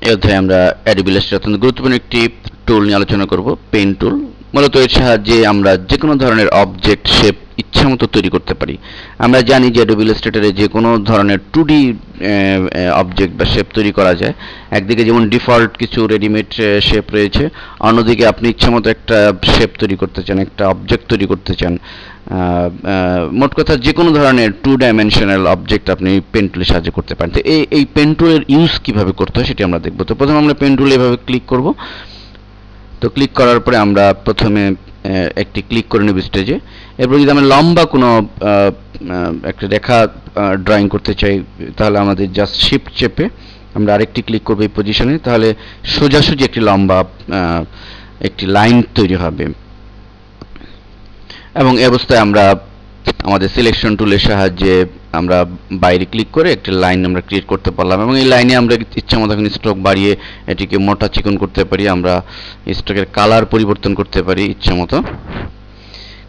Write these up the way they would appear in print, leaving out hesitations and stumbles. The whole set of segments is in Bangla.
এই অধ্যায়ে আমরা অ্যাডোবি ইলাস্ট্রেটর অত্যন্ত গুরুত্বপূর্ণ একটি টুল নিয়ে আলোচনা করব, পেন টুল। মূলত এর সাহায্যে আমরা যে কোনো ধরনের অবজেক্ট শেপ ইচ্ছামতো তৈরি করতে পারি। আমরা জানি যে অ্যাডোবি ইলাস্ট্রেটরে যে কোনো ধরনের 2D অবজেক্ট বা শেপ তৈরি করা যায়। একদিকে যেমন ডিফল্ট কিছু রেডিমেড শেপ রয়েছে, অন্যদিকে আপনি ইচ্ছামতো একটা শেপ তৈরি করতে চান, একটা অবজেক্ট তৈরি করতে চান। মোট কথা যে কোনো ধরনের 2 ডাইমেনশনাল অবজেক্ট আপনি পেন টুলের সাহায্যে করতে পারেন। তো এই পেন টুলের ইউজ কীভাবে করতে হয় সেটি আমরা দেখব। তো প্রথমে আমরা পেন টুলে এভাবে ক্লিক করব। তো ক্লিক করার পরে আমরা প্রথমে একটি ক্লিক করে নেব স্টেজে। এরপর যদি আমরা লম্বা কোনো একটা রেখা ড্রয়িং করতে চাই, তাহলে আমাদের জাস্ট শিফট চেপে আমরা আরেকটি ক্লিক করব এই পজিশনে, তাহলে সোজাসুজি একটি লম্বা একটি লাইন তৈরি হবে। এবং এই অবস্থায় আমরা আমাদের সিলেকশন টুলের সাহায্যে আমরা বাইরে ক্লিক করে একটি লাইন আমরা ক্রিয়েট করতে পারলাম, এবং এই লাইনে আমরা ইচ্ছামতো এখন স্ট্রোক বাড়িয়ে এটিকে মোটা চিকন করতে পারি, আমরা স্ট্রোকের কালার পরিবর্তন করতে পারি ইচ্ছামতো।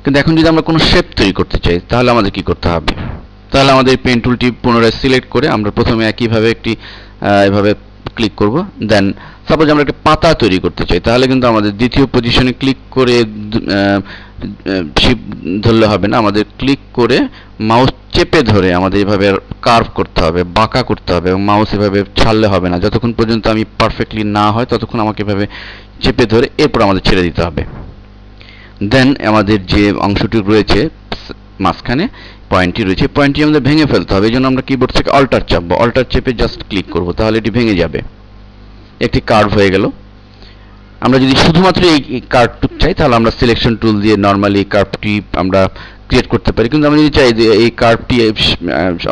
কিন্তু এখন যদি আমরা কোনো শেপ তৈরি করতে চাই, তাহলে আমাদের কি করতে হবে? তাহলে আমাদের পেন টুলটি পুনরায় সিলেক্ট করে আমরা প্রথমে একইভাবে একটি এভাবে ক্লিক করব। দেন সাপোজ আমরা একটা পাতা তৈরি করতে চাই, তাহলে কিন্তু আমাদের দ্বিতীয় পজিশনে ক্লিক করে শিফট ধরলে হবে না, আমাদের ক্লিক করে মাউস চেপে ধরে আমাদের এভাবে কার্ভ করতে হবে, বাঁকা করতে হবে, এবং মাউস এভাবে ছাড়লে হবে না। যতক্ষণ পর্যন্ত আমি পারফেক্টলি না হয় ততক্ষণ আমাকে এভাবে চেপে ধরে এরপর আমাদের ছেড়ে দিতে হবে। দেন আমাদের যে অংশটি রয়েছে মাঝখানে পয়েন্টটি রয়েছে, পয়েন্টটি আমাদের ভেঙে ফেলতে হবে। এই জন্য আমরা কিবোর্ড থেকে অল্টার চাপবো, অল্টার চেপে জাস্ট ক্লিক করব, তাহলে এটি ভেঙে যাবে, একটি কার্ভ হয়ে গেল। আমরা যদি শুধুমাত্র এই কার্ভটুক চাই, তাহলে আমরা সিলেকশন টুল দিয়ে নর্মালি কার্ভটি আমরা ক্রিয়েট করতে পারি। কিন্তু আমরা যদি চাই যে এই কার্ভটি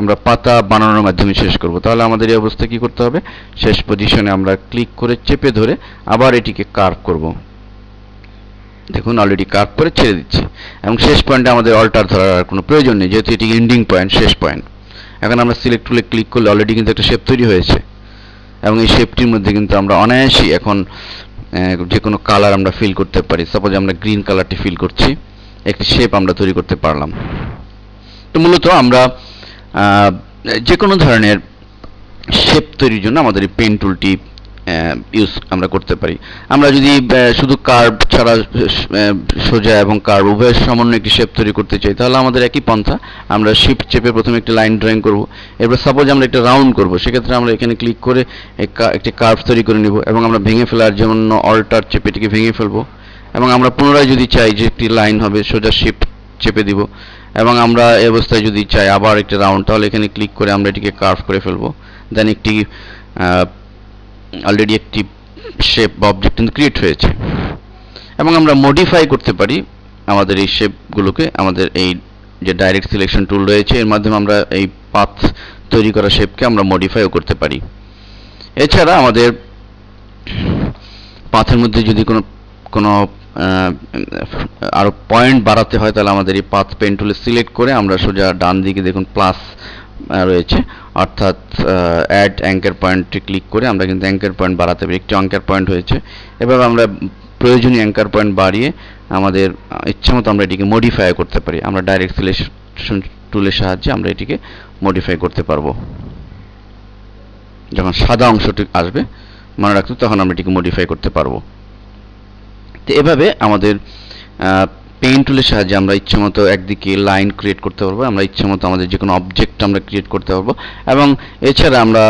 আমরা পাতা বানানোর মাধ্যমে শেষ করব, তাহলে আমাদের এই অবস্থায় কী করতে হবে? শেষ পজিশনে আমরা ক্লিক করে চেপে ধরে আবার এটিকে কার্ভ করব। দেখুন অলরেডি কার্ভ করে ছেড়ে দিচ্ছি, এবং শেষ পয়েন্টে আমাদের অল্টার ধরার কোনো প্রয়োজন নেই, যেহেতু এটি এন্ডিং পয়েন্ট, শেষ পয়েন্ট। এখন আমরা সিলেক্ট টুলে ক্লিক করলে অলরেডি কিন্তু একটা শেপ তৈরি হয়েছে, এবং এই শেপটির মধ্যে কিন্তু আমরা অনায়াসই এখন যে কোনো কালার আমরা ফিল করতে পারি। সাপোজ আমরা গ্রিন কালারটি ফিল করছি, একটি শেপ আমরা তৈরি করতে পারলাম। তো মূলত আমরা যে কোনো ধরনের শেপ তৈরির জন্য আমাদের এই পেন টুলটি ইউজ আমরা করতে পারি। আমরা যদি শুধু কার্ভ ছাড়া সোজা এবং কার্ভ উভয়ের সমন্বয়ে একটি শেপ তৈরি করতে চাই, তাহলে আমাদের একই পন্থা, আমরা শিফট চেপে প্রথমে একটি লাইন ড্রয়িং করব। এরপর সাপোজ আমরা একটা রাউন্ড করব, সেক্ষেত্রে আমরা এখানে ক্লিক করে একটি কার্ভ তৈরি করে নিব, এবং আমরা ভেঙে ফেলার জন্য অল্টার চেপে এটিকে ভেঙে ফেলবো। এবং আমরা পুনরায় যদি চাই যে একটি লাইন হবে, সোজা শিফট চেপে দিব, এবং আমরা এই অবস্থায় যদি চাই আবার একটি রাউন্ড, তাহলে এখানে ক্লিক করে আমরা এটিকে কার্ভ করে ফেলবো। দেন একটি অলরেডি একটি শেপ বা অবজেক্ট ক্রিয়েট হয়েছে। এবং আমরা মডিফাই করতে পারি আমাদের এই শেপগুলোকে। আমাদের এই যে ডাইরেক্ট সিলেকশন টুল রয়েছে, এর মাধ্যমে আমরা এই পাথ তৈরি করা শেপকে আমরা মডিফাইও করতে পারি। এছাড়া আমাদের পাথের মধ্যে যদি কোনো আরও পয়েন্ট বাড়াতে হয়, তাহলে আমাদের এই পাথ পেন টুলে সিলেক্ট করে আমরা সোজা ডান দিকে দেখুন প্লাস রয়েছে, অর্থাৎ অ্যাড অ্যাঙ্কার পয়েন্টটি ক্লিক করে আমরা কিন্তু অ্যাঙ্কার পয়েন্ট বাড়াতে পারি। একটি অ্যাঙ্কার পয়েন্ট হয়েছে, এভাবে আমরা প্রয়োজনীয় অ্যাঙ্কার পয়েন্ট বাড়িয়ে আমাদের ইচ্ছামতো আমরা এটিকে মডিফাই করতে পারি। আমরা ডাইরেক্ট সিলেকশন টুলের সাহায্যে আমরা এটিকে মডিফাই করতে পারবো। যখন সাদা অংশটি আসবে মনে রাখতে, তখন আমরা এটিকে মডিফাই করতে পারবো। তো এভাবে আমাদের পেন টুলের সাহায্যে আমরা ইচ্ছামতো একদিকে লাইন ক্রিয়েট করতে পারবো, আমরা ইচ্ছামতো আমাদের যে কোনো অবজেক্ট আমরা ক্রিয়েট করতে পারবো। এবং এছাড়া আমরা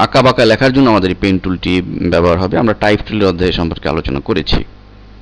আঁকা বাঁকা লেখার জন্য আমাদের এই পেন টুলটি ব্যবহার হবে। আমরা টাইপ টুলের অধ্যায় সম্পর্কে আলোচনা করেছি।